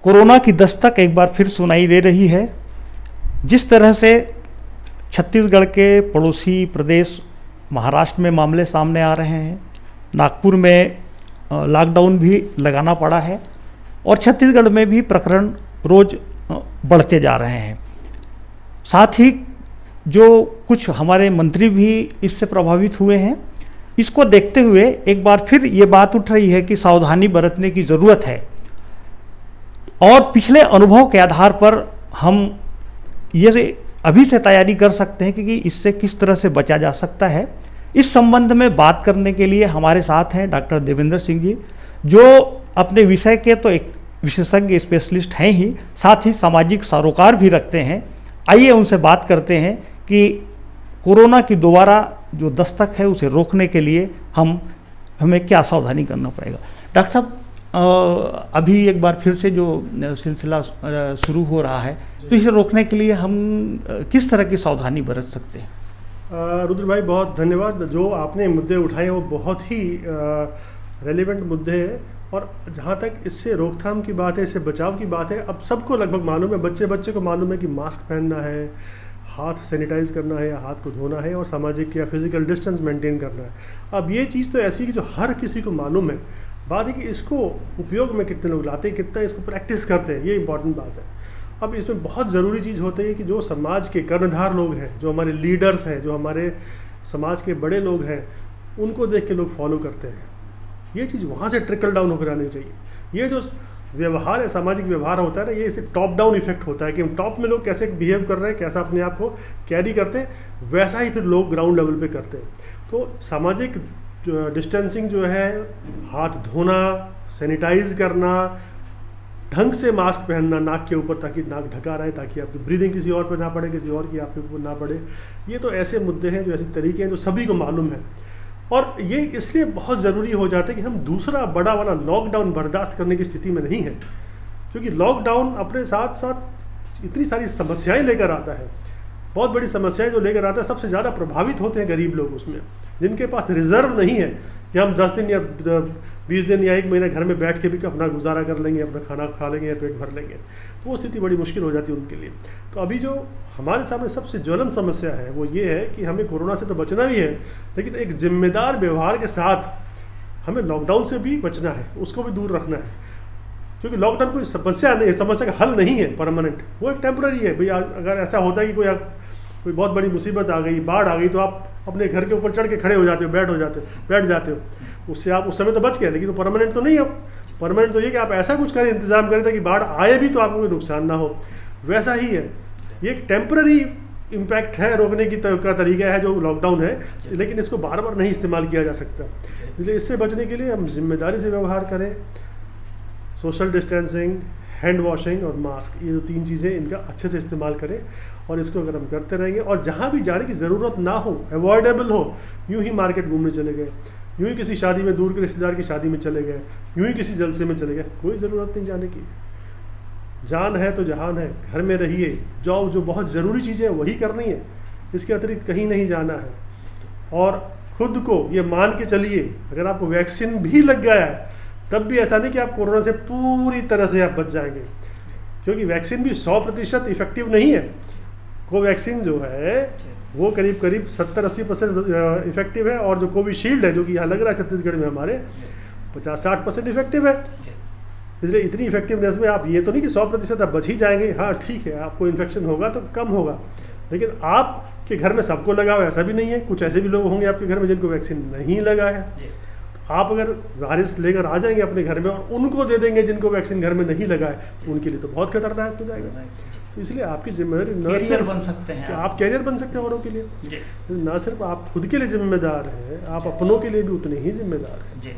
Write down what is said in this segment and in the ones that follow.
Corona की दस्तक एक बार फिर सुनाई दे रही है। जिस तरह से छत्तीसगढ़ के पड़ोसी प्रदेश महाराष्ट्र में मामले सामने आ रहे हैं, नागपुर में लॉकडाउन भी लगाना पड़ा है और छत्तीसगढ़ में भी प्रकरण रोज़ बढ़ते जा रहे हैं। साथ ही जो कुछ हमारे मंत्री भी इससे प्रभावित हुए हैं, इसको देखते हुए एक बार फिर ये बात उठ रही है कि सावधानी बरतने की ज़रूरत है और पिछले अनुभव के आधार पर हम ये अभी से तैयारी कर सकते हैं कि इससे किस तरह से बचा जा सकता है। इस संबंध में बात करने के लिए हमारे साथ हैं डॉक्टर देवेंद्र सिंह जी, जो अपने विषय के तो एक विशेषज्ञ स्पेशलिस्ट हैं ही, साथ ही सामाजिक सरोकार भी रखते हैं। आइए उनसे बात करते हैं कि कोरोना की दोबारा जो दस्तक है उसे रोकने के लिए हमें क्या सावधानी करना पड़ेगा। डॉक्टर साहब, अभी एक बार फिर से जो सिलसिला शुरू हो रहा है, तो इसे रोकने के लिए हम किस तरह की सावधानी बरत सकते हैं? रुद्र भाई, बहुत धन्यवाद। जो आपने मुद्दे उठाए वो बहुत ही रेलिवेंट मुद्दे हैं और जहाँ तक इससे रोकथाम की बात है, इससे बचाव की बात है, अब सबको लगभग मालूम है, बच्चे को मालूम है कि मास्क पहनना है, हाथ सैनिटाइज करना है या हाथ को धोना है और सामाजिक या फिजिकल डिस्टेंस मेंटेन करना है। अब ये चीज़ तो ऐसी कि जो हर किसी को मालूम है। बात है कि इसको उपयोग में कितने लोग लाते हैं, कितना इसको प्रैक्टिस करते हैं, ये इंपॉर्टेंट बात है। अब इसमें बहुत ज़रूरी चीज़ होती है कि जो समाज के कर्णधार लोग हैं, जो हमारे लीडर्स हैं, जो हमारे समाज के बड़े लोग हैं, उनको देख के लोग फॉलो करते हैं। ये चीज़ वहाँ से ट्रिकल डाउन होकर आनी चाहिए। ये जो व्यवहार है, सामाजिक व्यवहार होता है ना, ये इसे टॉप डाउन इफेक्ट होता है कि हम टॉप में लोग कैसे बिहेव कर रहे हैं, कैसा अपने आप को कैरी करते हैं, वैसा ही फिर लोग ग्राउंड लेवल पे करते हैं। तो सामाजिक डिस्टेंसिंग जो है, हाथ धोना, सैनिटाइज करना, ढंग से मास्क पहनना नाक के ऊपर ताकि नाक ढका रहे, ताकि आपकी ब्रीदिंग किसी और पर ना पड़े, किसी और की आपके ऊपर ना पड़े। ये तो ऐसे मुद्दे हैं, जो ऐसे तरीके हैं जो सभी को मालूम है और ये इसलिए बहुत ज़रूरी हो जाता है कि हम दूसरा बड़ा वाला लॉकडाउन बर्दाश्त करने की स्थिति में नहीं है, क्योंकि लॉकडाउन अपने साथ साथ इतनी सारी समस्याएं लेकर आता है, बहुत बड़ी समस्याएं जो लेकर आता है। सबसे ज़्यादा प्रभावित होते हैं गरीब लोग उसमें, जिनके पास रिजर्व नहीं है कि हम 10 दिन या 20 दिन या 1 महीना घर में बैठ के भी अपना गुजारा कर लेंगे, अपना खाना खा लेंगे या पेट भर लेंगे, तो वो स्थिति बड़ी मुश्किल हो जाती है उनके लिए। तो अभी जो हमारे सामने सबसे ज्वलन समस्या है वो ये है कि हमें कोरोना से तो बचना भी है, लेकिन एक जिम्मेदार व्यवहार के साथ हमें लॉकडाउन से भी बचना है, उसको भी दूर रखना है। क्योंकि लॉकडाउन कोई समस्या नहीं, समस्या का हल नहीं है परमानेंट, वो एक टेम्पररी है। भाई अगर ऐसा होता है कि कोई बहुत बड़ी मुसीबत आ गई, बाढ़ आ गई, तो आप अपने घर के ऊपर चढ़ के खड़े हो जाते हो, बैठ जाते हो, उससे आप उस समय तो बच गए, लेकिन तो परमानेंट तो नहीं हो। परमानेंट तो ये कि आप ऐसा कुछ करें, इंतजाम करें ताकि बाढ़ आए भी तो आपको कोई नुकसान ना हो। वैसा ही है, ये एक टेम्पररी इम्पैक्ट है, रोकने की का तरीका है जो लॉकडाउन है, लेकिन इसको बार बार नहीं इस्तेमाल किया जा सकता। इसलिए इससे बचने के लिए हम जिम्मेदारी से व्यवहार करें, सोशल डिस्टेंसिंग, हैंड वॉशिंग और मास्क, ये जो 3 चीज़ें, इनका अच्छे से इस्तेमाल करें और इसको अगर हम करते रहेंगे और जहाँ भी जाने की ज़रूरत ना हो, अवॉइडेबल हो, यूँ ही मार्केट घूमने चले गए, यूँ ही किसी शादी में, दूर के रिश्तेदार की शादी में चले गए, यूँ ही किसी जलसे में चले गए, कोई ज़रूरत नहीं जाने की। जान है तो जहान है, घर में रहिए, जो बहुत ज़रूरी चीज़ें हैं वही करनी है, इसके अतिरिक्त कहीं नहीं जाना है। और ख़ुद को ये मान के चलिए, अगर आपको वैक्सीन भी लग गया है तब भी ऐसा नहीं कि आप कोरोना से पूरी तरह से आप बच जाएंगे, क्योंकि वैक्सीन भी 100% इफेक्टिव नहीं है। कोवैक्सीन जो है वो करीब 70-80% इफेक्टिव है, और जो कोविशील्ड है, जो कि यहाँ लग रहा है छत्तीसगढ़ में हमारे, 50-60% इफेक्टिव है। इसलिए इतनी इफेक्टिवनेस में आप ये तो नहीं कि 100% आप बच ही जाएंगे। हाँ ठीक है, आपको इन्फेक्शन होगा तो कम होगा, लेकिन आपके घर में सबको लगा हो ऐसा भी नहीं है। कुछ ऐसे भी लोग होंगे आपके घर में जिनको वैक्सीन नहीं लगा है। आप अगर वायरस लेकर आ जाएंगे अपने घर में और उनको दे देंगे जिनको वैक्सीन घर में नहीं लगा है, तो उनके लिए तो बहुत खतरनाक हो जाएगा। तो इसलिए आपकी जिम्मेदारी न सिर्फ बन सकते हैं, आप कैरियर बन सकते हैं औरों के लिए, न सिर्फ आप खुद के लिए जिम्मेदार हैं, आप अपनों के लिए भी उतने ही जिम्मेदार हैं।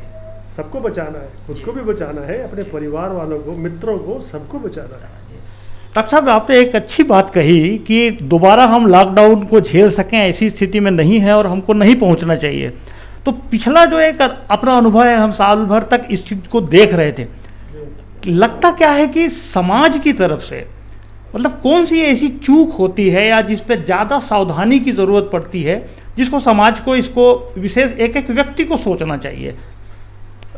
सबको बचाना है, खुद को भी बचाना है, अपने परिवार वालों को, मित्रों को, सबको बचाना है। डॉक्टर साहब, आपने एक अच्छी बात कही कि दोबारा हम लॉकडाउन को झेल सकें ऐसी स्थिति में नहीं है और हमको नहीं पहुंचना चाहिए। तो पिछला जो एक अपना अनुभव है, हम साल भर तक इस चीज़ को देख रहे थे, लगता क्या है कि समाज की तरफ से मतलब कौन सी ऐसी चूक होती है या जिस पे ज़्यादा सावधानी की ज़रूरत पड़ती है, जिसको समाज को, इसको विशेष एक एक व्यक्ति को सोचना चाहिए?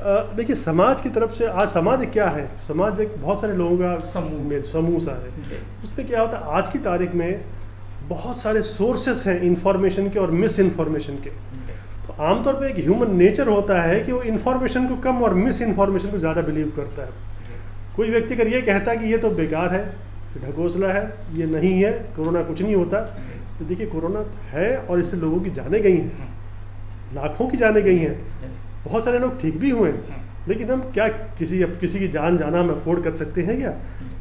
देखिए समाज की तरफ से, आज समाज क्या है, समाज एक बहुत सारे लोगों का समूह सा है। उसमें क्या होता है, आज की तारीख में बहुत सारे सोर्सेस हैं इंफॉर्मेशन के और मिस इन्फॉर्मेशन के। तो आमतौर पे एक ह्यूमन नेचर होता है कि वो इन्फॉर्मेशन को कम और मिस इन्फॉर्मेशन को ज़्यादा बिलीव करता है। कोई व्यक्ति अगर ये कहता है कि ये तो बेकार है, ढकोसला है, ये नहीं है, कोरोना कुछ नहीं होता, तो देखिए कोरोना है और इससे लोगों की जानें गई हैं, लाखों की जानें गई हैं, बहुत सारे लोग ठीक भी हुए। लेकिन हम क्या किसी की जान जाना हम अफोर्ड कर सकते हैं क्या?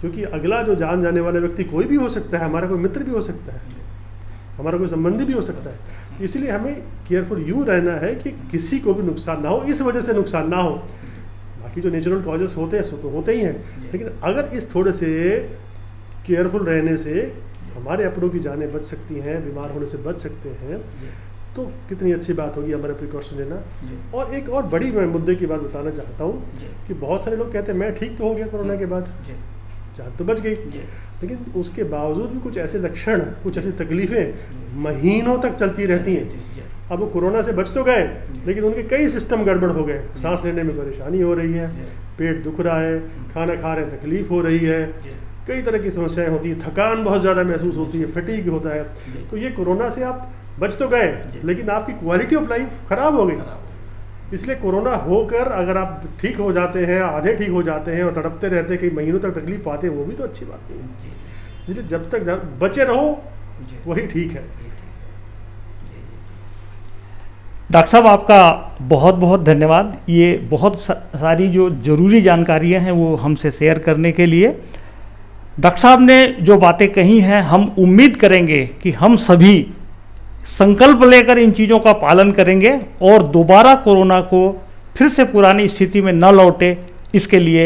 क्योंकि अगला जो जान जाने वाला व्यक्ति कोई भी हो सकता है, हमारा कोई मित्र भी हो सकता है, हमारा कोई संबंधी भी हो सकता है। इसलिए हमें केयरफुल यूँ रहना है कि किसी को भी नुकसान ना हो, इस वजह से नुकसान ना हो। बाकी जो नेचुरल कॉजेस होते हैं सो तो होते ही हैं, लेकिन अगर इस थोड़े से केयरफुल रहने से हमारे अपनों की जानें बच सकती हैं, बीमार होने से बच सकते हैं, तो कितनी अच्छी बात होगी हमारे प्रिकॉशन लेना। और एक और बड़ी मैं मुद्दे की बात बताना चाहता हूँ कि बहुत सारे लोग कहते हैं मैं ठीक तो हो गया कोरोना के बाद, जान तो बच गई, लेकिन उसके बावजूद भी कुछ ऐसे लक्षण, कुछ ऐसी तकलीफ़ें महीनों तक चलती रहती हैं। अब वो कोरोना से बच तो गए, लेकिन उनके कई सिस्टम गड़बड़ हो गए, सांस लेने में परेशानी हो रही है, पेट दुख रहा है, खाना खा रहे हैं तकलीफ़ हो रही है, कई तरह की समस्याएं होती हैं, थकान बहुत ज़्यादा महसूस होती है, फटीग होता है। तो ये कोरोना से आप बच तो गए, लेकिन आपकी क्वालिटी ऑफ लाइफ ख़राब हो गई। इसलिए कोरोना होकर अगर आप ठीक हो जाते हैं, आधे ठीक हो जाते हैं और तड़पते रहते हैं, कई महीनों तक तकलीफ पाते हैं, वो भी तो अच्छी बात नहीं है। इसलिए जब तक बचे रहो वही ठीक है। डॉक्टर साहब आपका बहुत बहुत धन्यवाद, ये बहुत सारी जो ज़रूरी जानकारियां हैं वो हमसे शेयर करने के लिए। डॉक्टर साहब ने जो बातें कही हैं, हम उम्मीद करेंगे कि हम सभी संकल्प लेकर इन चीज़ों का पालन करेंगे और दोबारा कोरोना को फिर से पुरानी स्थिति में न लौटे, इसके लिए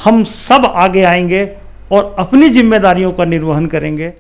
हम सब आगे आएंगे और अपनी जिम्मेदारियों का निर्वहन करेंगे।